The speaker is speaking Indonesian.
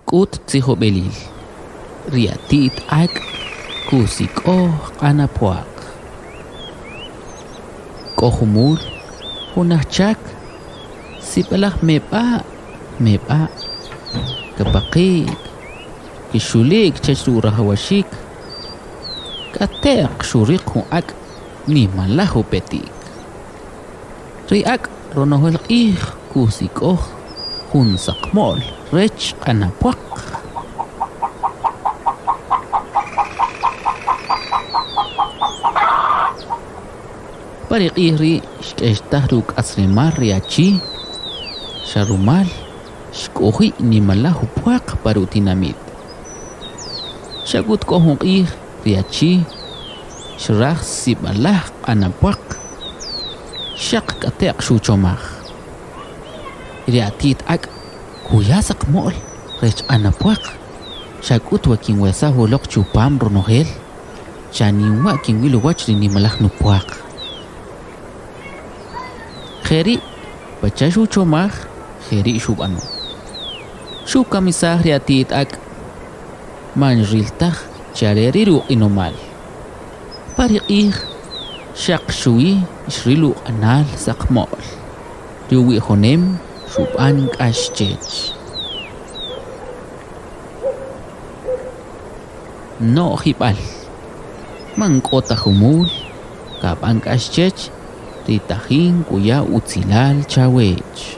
kut tzihobelil. Riatit ak kusik anapuak. Kohumul hunachak sipalah mepa kapakik kishulik chasura hawashik katek shurik ak ni malahu petik riak ronohel kusik hun sakmol rech anapuak. Parik ihri shkeshtahruk asrimar riachi sharumal shkohi ni malahu puak parutinamit shagut kohong riachi shrah sibalah anapuak shak katek shuchomach riatit ak kuyasak mol rech anapuak shagut wakin wesa holok chupam ronohel shaniwa kin wiluwach ni malah nupuak Kheri baca chomah kheri shubano shu kamisah riatit ak manjriltah chareriru inomal pariqih shaq shui shrilu anal sakmol riwi honem shuban kashchech no hibal mangkota humul kapan kashchech Ritahin kuya utzilal chawech.